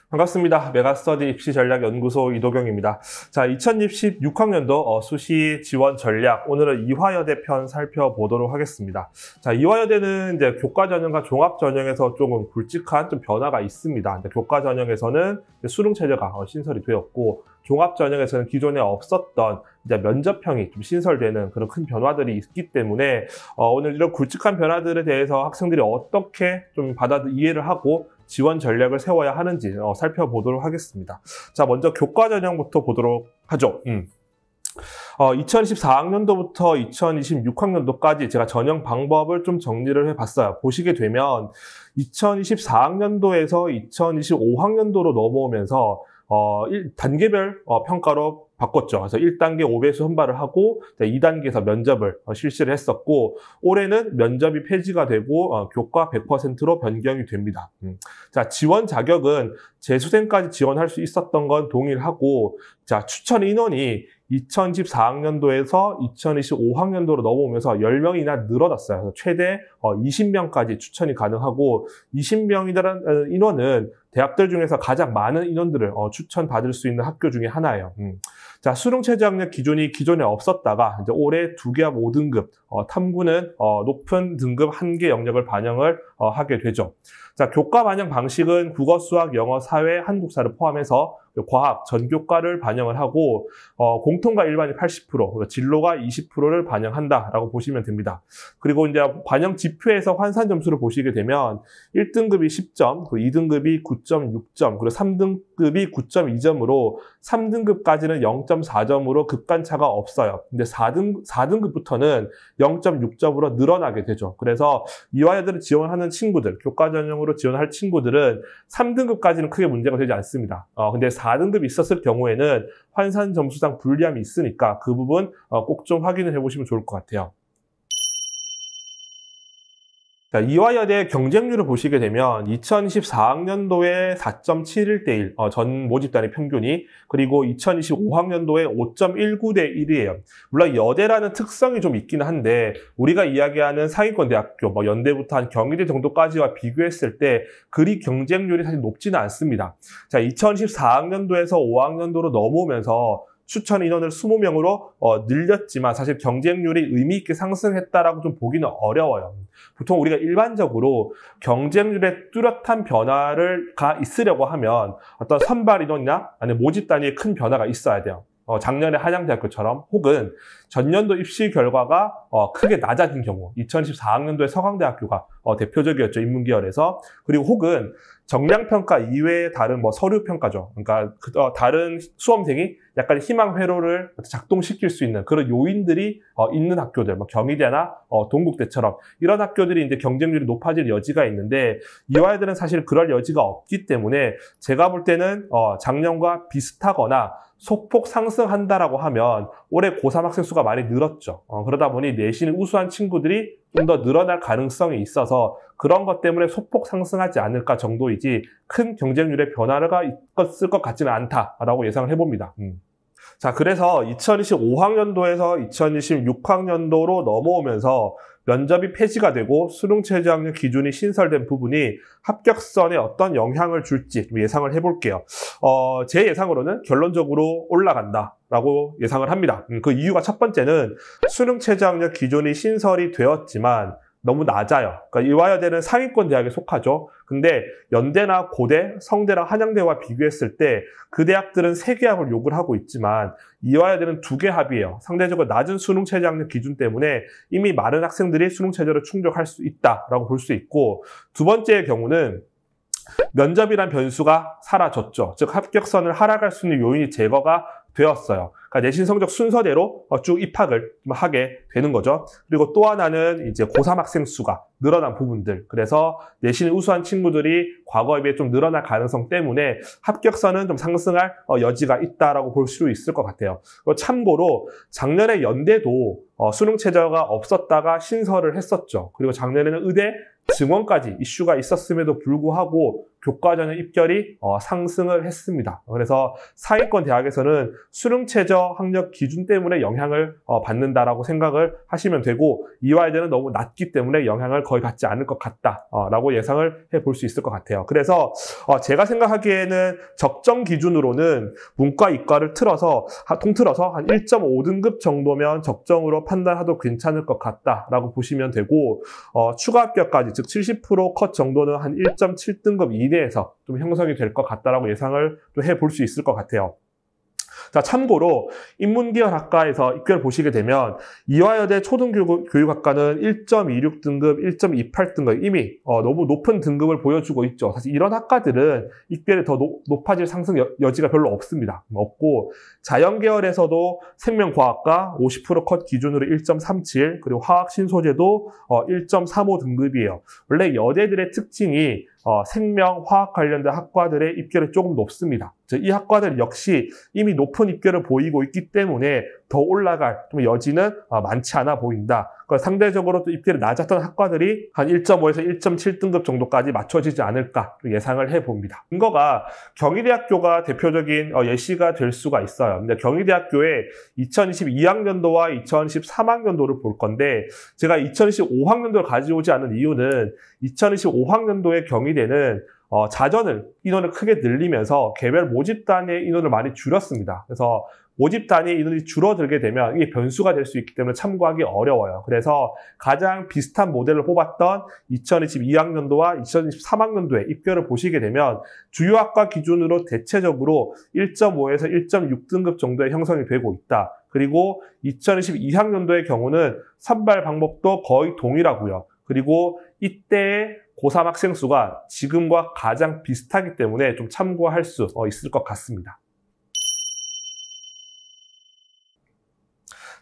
반갑습니다. 메가스터디 입시전략연구소 이도경입니다. 자, 2020 6학년도 수시 지원 전략, 오늘은 이화여대 편 살펴보도록 하겠습니다. 자, 이화여대는 이제 교과전형과 종합전형에서 조금 굵직한 좀 변화가 있습니다. 교과전형에서는 수능체제가 신설이 되었고, 종합전형에서는 기존에 없었던 이제 면접형이 좀 신설되는 그런 큰 변화들이 있기 때문에 오늘 이런 굵직한 변화들에 대해서 학생들이 어떻게 좀 이해를 하고 지원 전략을 세워야 하는지 살펴보도록 하겠습니다. 자, 먼저 교과 전형부터 보도록 하죠. 2024학년도부터 2026학년도까지 제가 전형 방법을 좀 정리를 해봤어요. 보시게 되면 2024학년도에서 2025학년도로 넘어오면서 단계별 평가로 바꿨죠. 그래서 1단계 5배수 선발을 하고 2단계에서 면접을 실시를 했었고, 올해는 면접이 폐지가 되고 교과 100%로 변경이 됩니다. 자, 지원 자격은 재수생까지 지원할 수 있었던 건 동일하고, 자, 추천 인원이 2024학년도에서 2025학년도로 넘어오면서 10명이나 늘어났어요. 그래서 최대 20명까지 추천이 가능하고, 20명이라는 인원은 대학들 중에서 가장 많은 인원들을 추천받을 수 있는 학교 중에 하나예요. 자, 수능 최저 학력 기준이 기존에 없었다가 이제 올해 2개와 5등급, 탐구는 높은 등급 1개 영역을 반영을 하게 되죠. 자, 교과 반영 방식은 국어, 수학, 영어, 사회, 한국사를 포함해서 과학, 전교과를 반영을 하고, 공통과 일반이 80%, 진로가 20%를 반영한다라고 보시면 됩니다. 그리고 이제 반영 지표에서 환산 점수를 보시게 되면 1등급이 10점, 그리고 2등급이 9.6점, 그리고 3등급이 9.2점으로 3등급까지는 0.4점으로 급간차가 없어요. 근데 4등급부터는 0.6점으로 늘어나게 되죠. 그래서 이화여대를 지원하는 친구들, 교과 전형으로 지원할 친구들은 3등급까지는 크게 문제가 되지 않습니다. 근데 4등급이 있었을 경우에는 환산 점수상 불리함이 있으니까 그 부분 꼭 좀 확인을 해보시면 좋을 것 같아요. 자, 이화여대 경쟁률을 보시게 되면 2024학년도에 4.71대 1, 전 모집단의 평균이, 그리고 2025학년도에 5.19대 1이에요. 물론 여대라는 특성이 좀 있긴 한데, 우리가 이야기하는 상위권 대학교, 연대부터 한 경희대 정도까지와 비교했을 때 그리 경쟁률이 사실 높지는 않습니다. 자, 2024학년도에서 5학년도로 넘어오면서 추천 인원을 20명으로 늘렸지만 사실 경쟁률이 의미 있게 상승했다라고 좀 보기는 어려워요. 보통 우리가 일반적으로 경쟁률에 뚜렷한 변화가 있으려고 하면 어떤 선발 인원이나 아니면 모집 단위에 큰 변화가 있어야 돼요. 작년에 한양대학교처럼, 혹은 전년도 입시 결과가 크게 낮아진 경우, 2014학년도에 서강대학교가 대표적이었죠, 인문계열에서. 그리고 혹은 정량평가 이외의 다른 서류평가죠. 그러니까 다른 수험생이 약간 희망 회로를 작동시킬 수 있는 그런 요인들이 있는 학교들, 경희대나 동국대처럼 이런 학교들이 이제 경쟁률이 높아질 여지가 있는데, 이화여대는 사실 그럴 여지가 없기 때문에 제가 볼 때는 작년과 비슷하거나 소폭 상승한다라고 하면 올해 고3 학생 수가 많이 늘었죠. 그러다 보니 내신을 우수한 친구들이 좀 더 늘어날 가능성이 있어서 그런 것 때문에 소폭 상승하지 않을까 정도이지 큰 경쟁률의 변화가 있을 것 같지는 않다라고 예상을 해봅니다. 자, 그래서 2025학년도에서 2026학년도로 넘어오면서 면접이 폐지가 되고 수능 최저 학력 기준이 신설된 부분이 합격선에 어떤 영향을 줄지 예상을 해볼게요. 제 예상으로는 결론적으로 올라간다라고 예상을 합니다. 그 이유가 첫 번째는 수능 최저 학력 기준이 신설이 되었지만 너무 낮아요. 그러니까 이화여대는 상위권 대학에 속하죠. 근데 연대나 고대, 성대랑 한양대와 비교했을 때 그 대학들은 3개 합을 요구를 하고 있지만 이화여대는 2개 합이에요. 상대적으로 낮은 수능 최저 학력 기준 때문에 이미 많은 학생들이 수능 최저를 충족할 수 있다라고 볼 수 있고, 두 번째의 경우는 면접이란 변수가 사라졌죠. 즉 합격선을 하락할 수 있는 요인이 제거가 되었어요. 그러니까 내신 성적 순서대로 쭉 입학을 하게 되는 거죠. 그리고 또 하나는 이제 고3 학생 수가 늘어난 부분들. 그래서 내신을 우수한 친구들이 과거에 비해 좀 늘어날 가능성 때문에 합격선은 좀 상승할 여지가 있다라고 볼 수 있을 것 같아요. 참고로 작년에 연대도 수능 최저가 없었다가 신설을 했었죠. 그리고 작년에는 의대 증원까지 이슈가 있었음에도 불구하고 교과전형 입결이 상승을 했습니다. 그래서 상위권 대학에서는 수능 최저 학력 기준 때문에 영향을 받는다라고 생각을 하시면 되고, 이화여대는 너무 낮기 때문에 영향을 거의 받지 않을 것 같다라고 예상을 해볼 수 있을 것 같아요. 그래서 제가 생각하기에는 적정 기준으로는 문과, 이과를 통틀어서 한 1.5등급 정도면 적정으로 판단해도 괜찮을 것 같다라고 보시면 되고, 추가 합격까지, 즉 70% 컷 정도는 한 1.7등급 이내에서 좀 형성이 될 것 같다라고 예상을 또 해볼 수 있을 것 같아요. 자, 참고로 인문계열학과에서 입결 보시게 되면 이화여대 초등교육학과는 1.26등급, 1.28등급 이미 너무 높은 등급을 보여주고 있죠. 사실 이런 학과들은 입결이 더 높아질 상승 여지가 별로 없습니다. 없고, 자연계열에서도 생명과학과 50% 컷 기준으로 1.37, 그리고 화학신소재도 1.35등급이에요. 원래 여대들의 특징이 생명, 화학 관련된 학과들의 입결이 조금 높습니다. 이 학과들 역시 이미 높은 입결을 보이고 있기 때문에 더 올라갈 좀 여지는 많지 않아 보인다. 상대적으로 또 입결이 낮았던 학과들이 한 1.5에서 1.7등급 정도까지 맞춰지지 않을까 예상을 해봅니다. 근거가 경희대학교가 대표적인 예시가 될 수가 있어요. 근데 경희대학교의 2022학년도와 2023학년도를 볼 건데, 제가 2025학년도를 가져오지 않은 이유는 2025학년도의 경희대는 인원을 크게 늘리면서 개별 모집단의 인원을 많이 줄였습니다. 그래서 모집단위 인원이 줄어들게 되면 이게 변수가 될 수 있기 때문에 참고하기 어려워요. 그래서 가장 비슷한 모델을 뽑았던 2022학년도와 2023학년도에 입결을 보시게 되면 주요 학과 기준으로 대체적으로 1.5에서 1.6등급 정도의 형성이 되고 있다. 그리고 2022학년도의 경우는 선발 방법도 거의 동일하고요. 그리고 이때의 고3 학생 수가 지금과 가장 비슷하기 때문에 좀 참고할 수 있을 것 같습니다.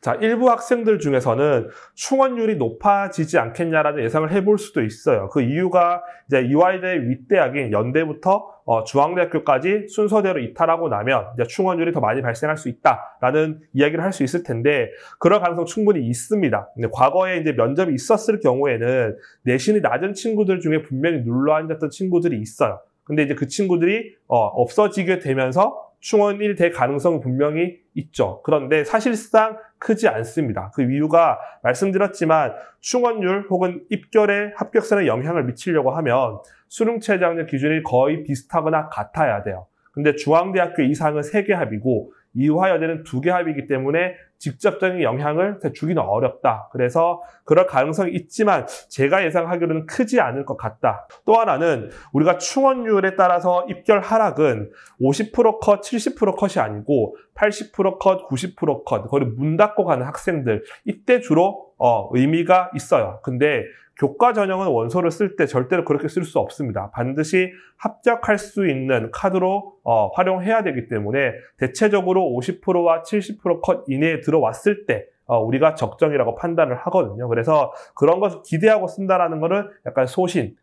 자, 일부 학생들 중에서는 충원율이 높아지지 않겠냐라는 예상을 해볼 수도 있어요. 그 이유가 이제 이화여대 윗대학인 연대부터 중앙대학교까지 순서대로 이탈하고 나면 이제 충원율이 더 많이 발생할 수 있다라는 이야기를 할 수 있을 텐데, 그럴 가능성 충분히 있습니다. 근데 과거에 이제 면접이 있었을 경우에는 내신이 낮은 친구들 중에 분명히 눌러앉았던 친구들이 있어요. 근데 이제 그 친구들이 없어지게 되면서 충원이 될 가능성은 분명히 있죠. 그런데 사실상 크지 않습니다. 그 이유가 말씀드렸지만 충원율 혹은 입결의 합격선에 영향을 미치려고 하면 수능 최저 학력 기준이 거의 비슷하거나 같아야 돼요. 근데 중앙대학교 이상은 3개 합이고 이화여대는 2개 합이기 때문에 직접적인 영향을 주기는 어렵다. 그래서 그럴 가능성이 있지만 제가 예상하기로는 크지 않을 것 같다. 또 하나는 우리가 충원율에 따라서 입결 하락은 50% 컷, 70% 컷이 아니고 80% 컷, 90% 컷, 거의 문 닫고 가는 학생들, 이때 주로 의미가 있어요. 근데 교과 전형은 원서를 쓸 때 절대로 그렇게 쓸 수 없습니다. 반드시 합격할 수 있는 카드로 활용해야 되기 때문에 대체적으로 50%와 70% 컷 이내에 들어왔을 때 우리가 적정이라고 판단을 하거든요. 그래서 그런 것을 기대하고 쓴다라는 거는 약간 소신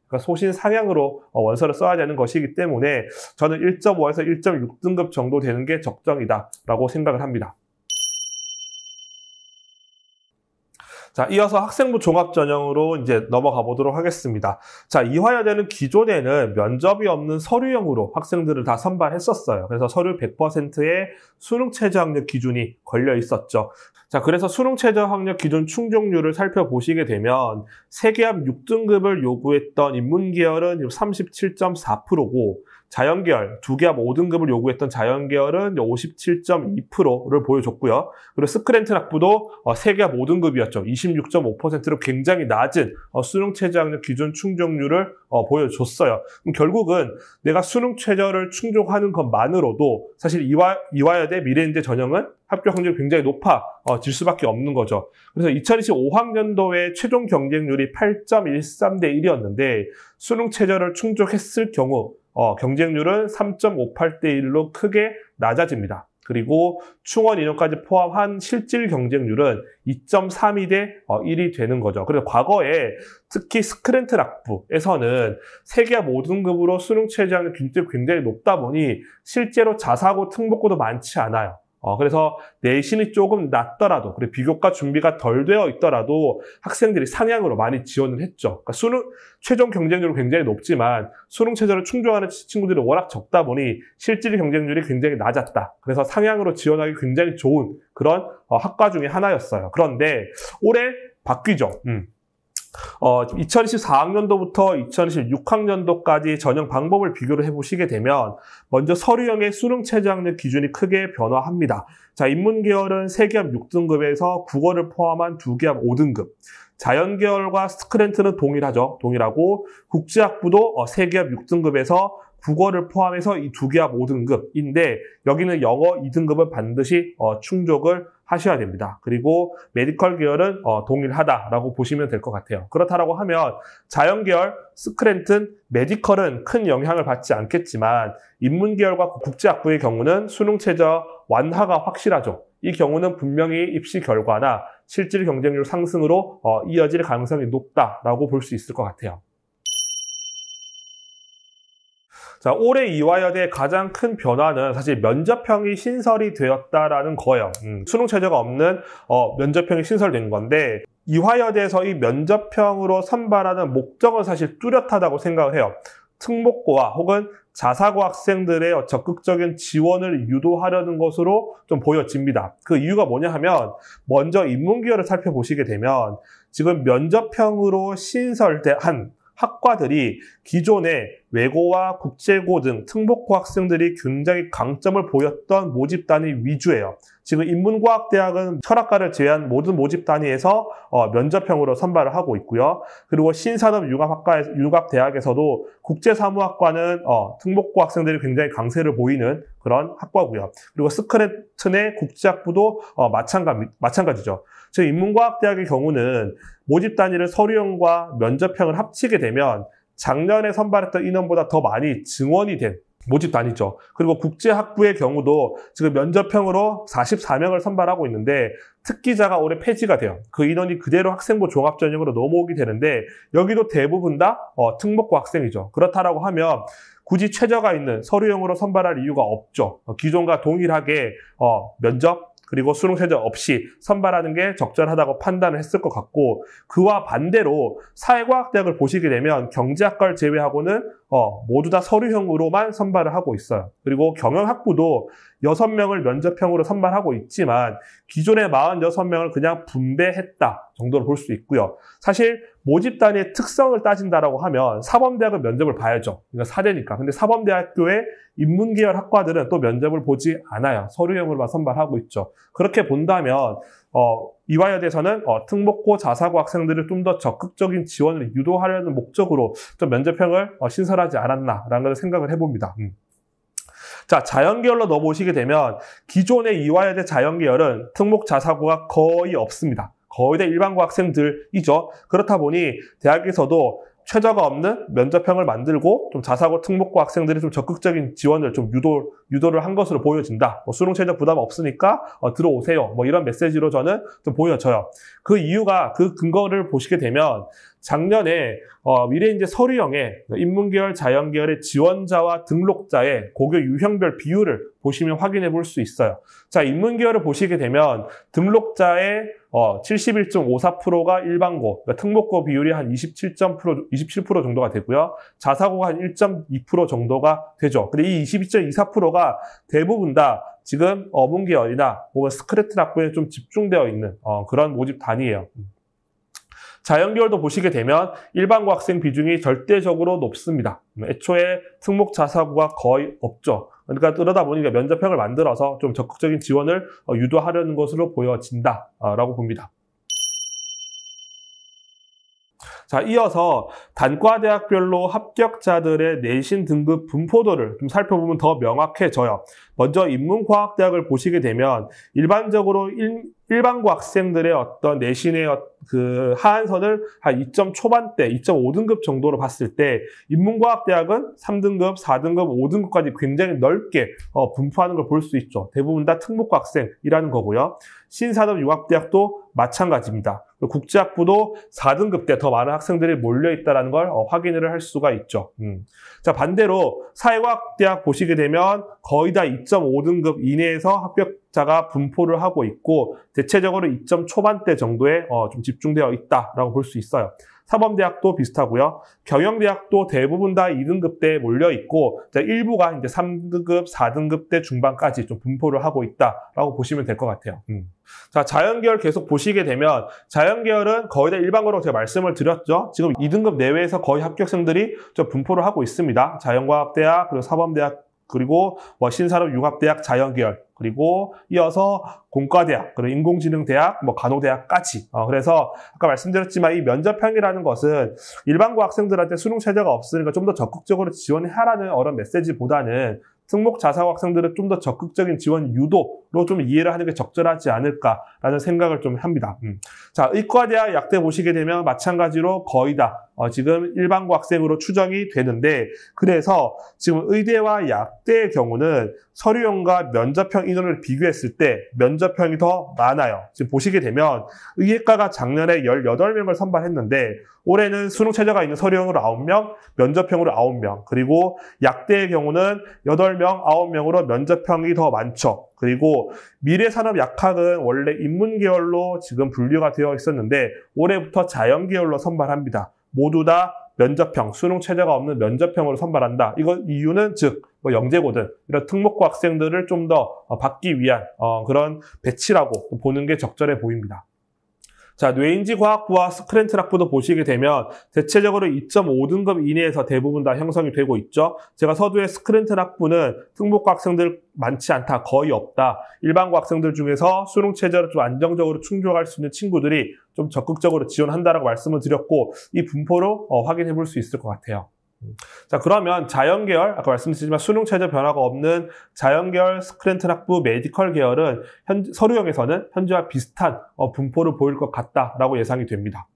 상향으로 원서를 써야 되는 것이기 때문에 저는 1.5에서 1.6등급 정도 되는 게 적정이다라고 생각을 합니다. 자, 이어서 학생부 종합전형으로 이제 넘어가 보도록 하겠습니다. 자, 이화여대는 기존에는 면접이 없는 서류형으로 학생들을 다 선발했었어요. 그래서 서류 100%의 수능 최저 학력 기준이 걸려 있었죠. 자, 그래서 수능 최저 학력 기준 충족률을 살펴보시게 되면 3개 합 6등급을 요구했던 인문계열은 37.4%고 자연계열, 2개 합 5등급을 요구했던 자연계열은 57.2%를 보여줬고요. 그리고 스크랜튼 학부도 3개 합 5등급이었죠. 26.5%로 굉장히 낮은 수능 최저 학력 기준 충족률을 보여줬어요. 그럼 결국은 내가 수능 최저를 충족하는 것만으로도 사실 이화여대 미래인재 전형은 합격 확률이 굉장히 높아질 수밖에 없는 거죠. 그래서 2025학년도에 최종 경쟁률이 8.13대 1이었는데 수능 최저를 충족했을 경우 경쟁률은 3.58대 1로 크게 낮아집니다. 그리고 충원 인원까지 포함한 실질 경쟁률은 2.32대 1이 되는 거죠. 그래서 과거에 특히 스크랜튼 학부에서는 3개 합 5등급으로 수능 최저 학력 기준점이 굉장히 높다 보니 실제로 자사고, 특목고도 많지 않아요. 그래서 내신이 조금 낮더라도, 그리고 비교과 준비가 덜 되어 있더라도 학생들이 상향으로 많이 지원을 했죠. 그러니까 수능 최종 경쟁률은 굉장히 높지만 수능 최저를 충족하는 친구들이 워낙 적다 보니 실질 경쟁률이 굉장히 낮았다. 그래서 상향으로 지원하기 굉장히 좋은 그런 학과 중에 하나였어요. 그런데 올해 바뀌죠. 2024학년도부터 2026학년도까지 전형 방법을 비교를 해보시게 되면 먼저 서류형의 수능 최저학력 기준이 크게 변화합니다. 자, 인문계열은 세계합 6등급에서 국어를 포함한 2계합 5등급. 자연계열과 스크랜트는 동일하고 국제학부도 세계합 6등급에서 국어를 포함해서 이 2계합 5등급인데 여기는 영어 2등급은 반드시 충족을 하셔야 됩니다. 그리고 메디컬 계열은 동일하다라고 보시면 될 것 같아요. 그렇다라고 하면 자연계열, 스크랜튼, 메디컬은 큰 영향을 받지 않겠지만 인문계열과 국제학부의 경우는 수능 최저 완화가 확실하죠. 이 경우는 분명히 입시 결과나 실질 경쟁률 상승으로 이어질 가능성이 높다라고 볼 수 있을 것 같아요. 자, 올해 이화여대의 가장 큰 변화는 사실 면접형이 신설이 되었다라는 거예요. 수능 최저가 없는 면접형이 신설된 건데 이화여대에서 이 면접형으로 선발하는 목적은 사실 뚜렷하다고 생각을 해요. 특목고와 혹은 자사고 학생들의 적극적인 지원을 유도하려는 것으로 좀 보여집니다. 그 이유가 뭐냐 하면 먼저 인문계열을 살펴보시게 되면 지금 면접형으로 신설한 학과들이 기존에 외고와 국제고 등 특목고 학생들이 굉장히 강점을 보였던 모집 단위 위주예요. 지금 인문과학대학은 철학과를 제외한 모든 모집 단위에서 면접형으로 선발을 하고 있고요. 그리고 신산업융합대학에서도 국제사무학과는 특목고 학생들이 굉장히 강세를 보이는 그런 학과고요. 그리고 스크랜튼의 국제학부도 마찬가지죠. 즉 인문과학대학의 경우는 모집 단위를 서류형과 면접형을 합치게 되면 작년에 선발했던 인원보다 더 많이 증원이 된 모집 단위죠. 그리고 국제학부의 경우도 지금 면접형으로 44명을 선발하고 있는데 특기자가 올해 폐지가 돼요. 그 인원이 그대로 학생부 종합전형으로 넘어오게 되는데 여기도 대부분 다 특목고 학생이죠. 그렇다라고 하면 굳이 최저가 있는 서류형으로 선발할 이유가 없죠. 기존과 동일하게 면접 그리고 수능 최저 없이 선발하는 게 적절하다고 판단을 했을 것 같고 그와 반대로 사회과학대학을 보시게 되면 경제학과를 제외하고는 모두 다 서류형으로만 선발을 하고 있어요. 그리고 경영학부도 6명을 면접형으로 선발하고 있지만 기존의 46명을 그냥 분배했다 정도로 볼 수 있고요. 사실 모집 단위의 특성을 따진다라고 하면 사범대학은 면접을 봐야죠. 그러니까 사대니까. 근데 사범대학교의 인문계열 학과들은 또 면접을 보지 않아요. 서류형으로만 선발하고 있죠. 그렇게 본다면 이화여대에서는 특목고 자사고 학생들을 좀 더 적극적인 지원을 유도하려는 목적으로 좀 면접형을 신설하지 않았나라는 걸 생각을 해봅니다. 자, 자연계열로 넘어오시게 되면 기존의 이화여대 자연계열은 특목 자사고가 거의 없습니다. 거의 다 일반고 학생들이죠. 그렇다 보니 대학에서도 최저가 없는 면접형을 만들고 좀 자사고 특목고 학생들이 좀 적극적인 지원을 좀 유도를 한 것으로 보여진다. 수능 최저 부담 없으니까 들어오세요. 이런 메시지로 저는 좀 보여져요. 그 이유가 그 근거를 보시게 되면 작년에 미래인재 서류형의 인문계열, 자연계열의 지원자와 등록자의 고교 유형별 비율을 보시면 확인해 볼 수 있어요. 자, 인문계열을 보시게 되면 등록자의 71.54%가 일반고, 그러니까 특목고 비율이 한 27% 정도가 되고요. 자사고가 한 1.2% 정도가 되죠. 근데 이 22.24%가 대부분 다 지금 어문계열이나 혹은 스크래트 학부에 좀 집중되어 있는 그런 모집 단위예요. 자연계열도 보시게 되면 일반고 학생 비중이 절대적으로 높습니다. 애초에 특목 자사고가 거의 없죠. 그러니까 그러다 보니까 면접형을 만들어서 좀 적극적인 지원을 유도하려는 것으로 보여진다라고 봅니다. 자, 이어서 단과대학별로 합격자들의 내신 등급 분포도를 좀 살펴보면 더 명확해져요. 먼저 인문과학대학을 보시게 되면 일반적으로 일반고 학생들의 어떤 내신의 그 하한선을 한 2점 초반대, 2.5등급 정도로 봤을 때 인문과학대학은 3등급, 4등급, 5등급까지 굉장히 넓게 분포하는 걸 볼 수 있죠. 대부분 다 특목고 학생이라는 거고요. 신산업융합대학도 마찬가지입니다. 국제학부도 4등급 때 더 많은 학생들이 몰려있다는 걸 확인을 할 수가 있죠. 자, 반대로 사회과학대학 보시게 되면 거의 다 2.5등급 이내에서 자가 분포를 하고 있고 대체적으로 2점 초반대 정도에 좀 집중되어 있다라고 볼 수 있어요. 사범대학도 비슷하고요. 경영대학도 대부분 다 2등급대에 몰려 있고 일부가 이제 3등급, 4등급대 중반까지 좀 분포를 하고 있다라고 보시면 될 것 같아요. 자, 자연계열 계속 보시게 되면 자연계열은 거의 다 일반고로 제가 말씀을 드렸죠. 지금 2등급 내외에서 거의 합격생들이 좀 분포를 하고 있습니다. 자연과학대학, 그리고 사범대학, 그리고 신산업융합대학 자연계열, 그리고 이어서 공과대학, 그리고 인공지능대학, 간호대학까지. 그래서 아까 말씀드렸지만 이 면접형이라는 것은 일반고 학생들한테 수능 최저가 없으니까 좀 더 적극적으로 지원하라는 그런 메시지보다는 특목 자사고 학생들은 좀 더 적극적인 지원 유도로 좀 이해를 하는 게 적절하지 않을까라는 생각을 좀 합니다. 자, 의과대학 약대 보시게 되면 마찬가지로 거의 다 지금 일반고 학생으로 추정이 되는데, 그래서 지금 의대와 약대의 경우는 서류형과 면접형 인원을 비교했을 때 면접형이 더 많아요. 지금 보시게 되면 의예과가 작년에 18명을 선발했는데 올해는 수능 최저가 있는 서류형으로 9명, 면접형으로 9명, 그리고 약대의 경우는 8명, 9명으로 면접형이 더 많죠. 그리고 미래산업약학은 원래 인문계열로 지금 분류가 되어 있었는데 올해부터 자연계열로 선발합니다. 모두 다 면접형, 수능 최저가 없는 면접형으로 선발한다. 이거 이유는 즉 영재고등 이런 특목고 학생들을 좀 더 받기 위한 그런 배치라고 보는 게 적절해 보입니다. 자, 뇌인지과학부와 스크랜틀학부도 보시게 되면 대체적으로 2.5등급 이내에서 대부분 다 형성이 되고 있죠. 제가 서두에 스크랜틀학부는 특목고 학생들 많지 않다, 거의 없다. 일반고 학생들 중에서 수능 최저를 좀 안정적으로 충족할 수 있는 친구들이 좀 적극적으로 지원한다라고 말씀을 드렸고 이 분포로 확인해 볼 수 있을 것 같아요. 자, 그러면 자연계열, 아까 말씀드렸지만 수능 최저 변화가 없는 자연계열, 스크랜틀학부, 메디컬 계열은 서류형에서는 현재와 비슷한 분포를 보일 것 같다라고 예상이 됩니다.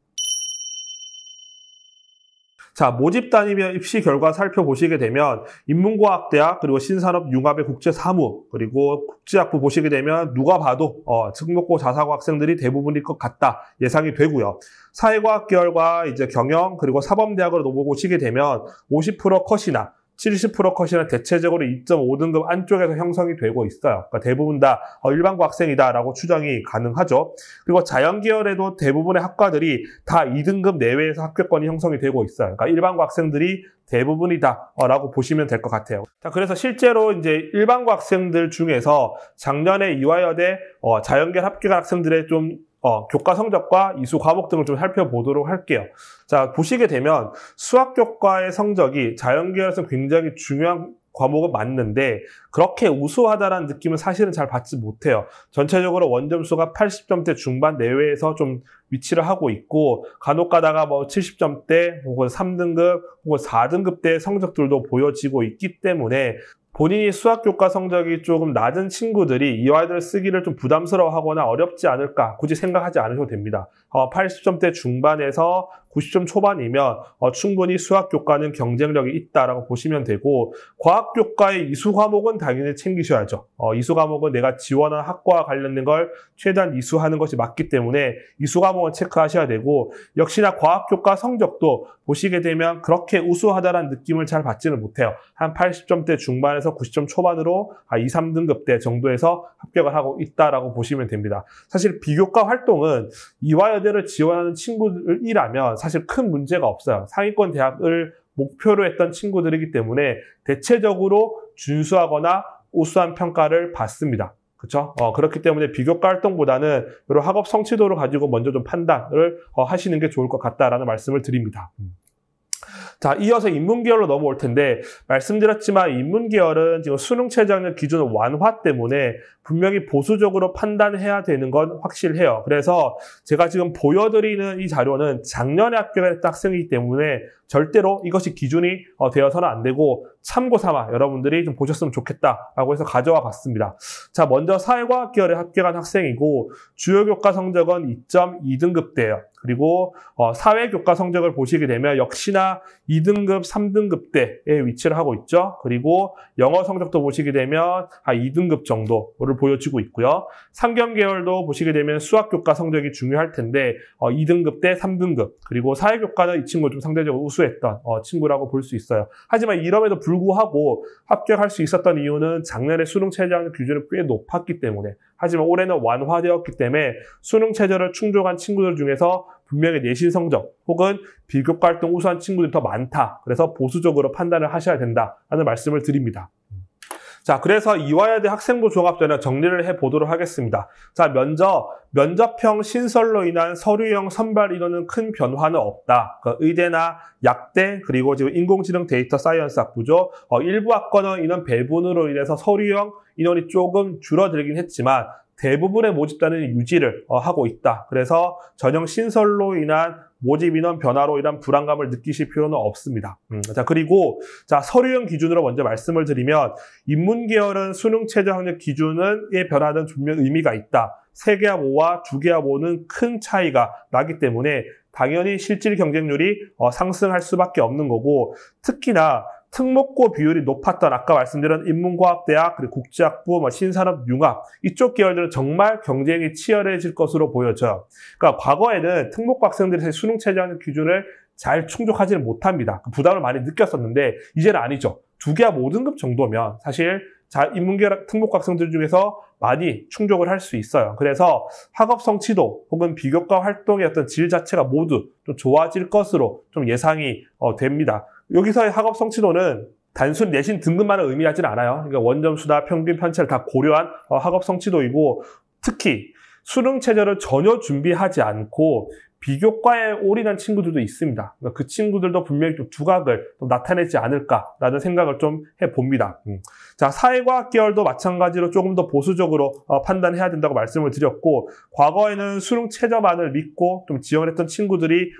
자, 모집 단위별 입시 결과 살펴보시게 되면 인문과학대학, 그리고 신산업융합의 국제사무, 그리고 국제학부 보시게 되면 누가 봐도 특목고 자사고 학생들이 대부분일 것 같다 예상이 되고요. 사회과학 계열과 이제 경영, 그리고 사범대학으로 보시게 되면 50% 컷이나 70% 컷이나 대체적으로 2.5등급 안쪽에서 형성이 되고 있어요. 그러니까 대부분 다 일반고 학생이다라고 추정이 가능하죠. 그리고 자연계열에도 대부분의 학과들이 다 2등급 내외에서 합격권이 형성이 되고 있어요. 그러니까 일반고 학생들이 대부분이다라고 보시면 될 것 같아요. 자, 그래서 실제로 이제 일반고 학생들 중에서 작년에 이화여대 자연계열 합격한 학생들의 좀 교과 성적과 이수 과목 등을 좀 살펴보도록 할게요. 자, 보시게 되면 수학 교과의 성적이 자연계열에서 굉장히 중요한 과목은 맞는데 그렇게 우수하다라는 느낌은 사실은 잘 받지 못해요. 전체적으로 원점수가 80점대 중반 내외에서 좀 위치를 하고 있고 간혹 가다가 70점대 혹은 3등급 혹은 4등급대의 성적들도 보여지고 있기 때문에 본인이 수학교과 성적이 조금 낮은 친구들이 이화여대를 쓰기를 좀 부담스러워하거나 어렵지 않을까 굳이 생각하지 않으셔도 됩니다. 80점대 중반에서 90점 초반이면 충분히 수학교과는 경쟁력이 있다라고 보시면 되고 과학교과의 이수 과목은 당연히 챙기셔야죠. 이수 과목은 내가 지원한 학과와 관련된 걸 최대한 이수하는 것이 맞기 때문에 이수 과목은 체크하셔야 되고 역시나 과학교과 성적도 보시게 되면 그렇게 우수하다라는 느낌을 잘 받지는 못해요. 한 80점대 중반에서 90점 초반으로 2, 3등급대 정도에서 합격을 하고 있다라고 보시면 됩니다. 사실 비교과 활동은 이화여대를 지원하는 친구들이라면 사실 큰 문제가 없어요. 상위권 대학을 목표로 했던 친구들이기 때문에 대체적으로 준수하거나 우수한 평가를 받습니다. 그렇죠? 그렇기 때문에 비교과 활동보다는 이런 학업 성취도를 가지고 먼저 좀 판단을 하시는 게 좋을 것 같다라는 말씀을 드립니다. 자, 이어서 인문계열로 넘어올 텐데 말씀드렸지만 인문계열은 지금 수능 최저학년 기준 완화 때문에 분명히 보수적으로 판단해야 되는 건 확실해요. 그래서 제가 지금 보여드리는 이 자료는 작년에 합격했던 학생이기 때문에 절대로 이것이 기준이 되어서는 안 되고 참고 삼아 여러분들이 좀 보셨으면 좋겠다라고 해서 가져와 봤습니다. 자, 먼저 사회과학 계열에 합격한 학생이고 주요 교과 성적은 2.2등급대예요. 그리고 사회교과 성적을 보시게 되면 역시나 2등급, 3등급대에 위치를 하고 있죠. 그리고 영어 성적도 보시게 되면 한 2등급 정도를 보여지고 있고요. 상경 계열도 보시게 되면 수학교과 성적이 중요할 텐데 2등급대, 3등급, 그리고 사회교과는 이 친구 좀 상대적으로 우수했던 친구라고 볼 수 있어요. 하지만 이럼에도 불구하고 합격할 수 있었던 이유는 작년에 수능 최저학력 기준이 꽤 높았기 때문에, 하지만 올해는 완화되었기 때문에 수능 최저를 충족한 친구들 중에서 분명히 내신 성적 혹은 비교과 활동 우수한 친구들이 더 많다. 그래서 보수적으로 판단을 하셔야 된다라는 말씀을 드립니다. 자, 그래서 이화여대 학생부 종합전형 정리를 해보도록 하겠습니다. 자, 면접형 신설로 인한 서류형 선발 인원은 큰 변화는 없다. 의대나 약대, 그리고 지금 인공지능 데이터 사이언스 학부죠. 일부 학과는 인원 배분으로 인해서 서류형 인원이 조금 줄어들긴 했지만 대부분의 모집단은 유지를 하고 있다. 그래서 전형 신설로 인한 모집 인원 변화로 인한 불안감을 느끼실 필요는 없습니다. 자, 그리고 서류형 기준으로 먼저 말씀을 드리면, 인문계열은 수능 최저 학력 기준의 변화는 분명 의미가 있다. 3개합 5와 2개합 5는 큰 차이가 나기 때문에 당연히 실질 경쟁률이 상승할 수밖에 없는 거고, 특히나 특목고 비율이 높았던 아까 말씀드린 인문과학대학, 그리고 국제학부, 신산업융합 이쪽 계열들은 정말 경쟁이 치열해질 것으로 보여져요. 그러니까 과거에는 특목고 학생들이 수능 최저학력 기준을 잘 충족하지는 못합니다. 부담을 많이 느꼈었는데 이제는 아니죠. 2개합 5등급 정도면 사실 인문계열 특목고 학생들 중에서 많이 충족을 할 수 있어요. 그래서 학업 성취도 혹은 비교과 활동의 어떤 질 자체가 모두 좀 좋아질 것으로 좀 예상이 됩니다. 여기서의 학업 성취도는 단순 내신 등급만을 의미하지는 않아요. 그러니까 원점수나 평균 편차를 다 고려한 학업 성취도이고, 특히 수능 최저를 전혀 준비하지 않고 비교과에 올인한 친구들도 있습니다. 그러니까 그 친구들도 분명히 좀 두각을 좀 나타내지 않을까라는 생각을 좀 해봅니다. 자, 사회과학 계열도 마찬가지로 조금 더 보수적으로 판단해야 된다고 말씀을 드렸고, 과거에는 수능 최저만을 믿고 좀 지원을 했던 친구들이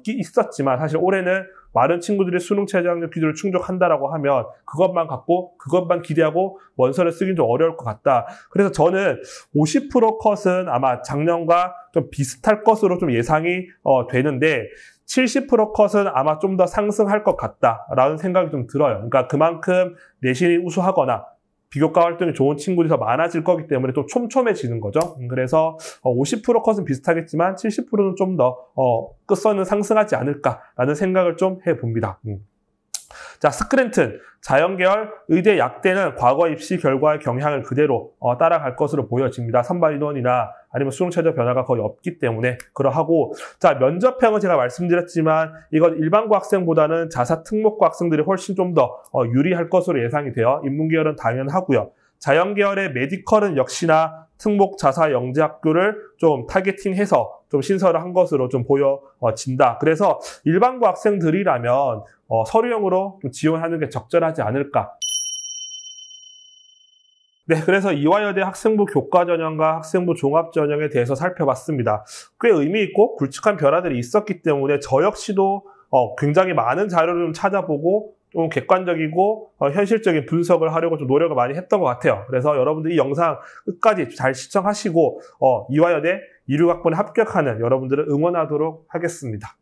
있었지만 사실 올해는 많은 친구들이 수능 최저학력 기준을 충족한다라고 하면 그것만 기대하고 원서를 쓰긴 좀 어려울 것 같다. 그래서 저는 50% 컷은 아마 작년과 좀 비슷할 것으로 좀 예상이 되는데, 70% 컷은 아마 좀 더 상승할 것 같다라는 생각이 좀 들어요. 그러니까 그만큼 내신이 우수하거나 비교과 활동이 좋은 친구들이 더 많아질 거기 때문에 좀 촘촘해지는 거죠. 그래서 50% 컷은 비슷하겠지만 70%는 좀 더 끝선은 상승하지 않을까라는 생각을 좀 해봅니다. 자, 스크랜튼, 자연계열, 의대, 약대는 과거 입시 결과의 경향을 그대로 따라갈 것으로 보여집니다. 선발 인원이나 아니면 수능 최저 변화가 거의 없기 때문에 그러하고, 자, 면접형은 제가 말씀드렸지만 이건 일반고 학생보다는 자사 특목고 학생들이 훨씬 좀 더 유리할 것으로 예상이 돼요. 인문계열은 당연하고요. 자연계열의 메디컬은 역시나 특목 자사 영재학교를 좀 타겟팅해서 좀 신설을 한 것으로 좀 보여진다. 그래서 일반고 학생들이라면 서류형으로 좀 지원하는 게 적절하지 않을까. 네, 그래서 이화여대 학생부 교과전형과 학생부 종합전형에 대해서 살펴봤습니다. 꽤 의미 있고 굵직한 변화들이 있었기 때문에 저 역시도 굉장히 많은 자료를 좀 찾아보고 좀 객관적이고 현실적인 분석을 하려고 좀 노력을 많이 했던 것 같아요. 그래서 여러분들 이 영상 끝까지 잘 시청하시고 이화여대 이륙학번에 합격하는 여러분들을 응원하도록 하겠습니다.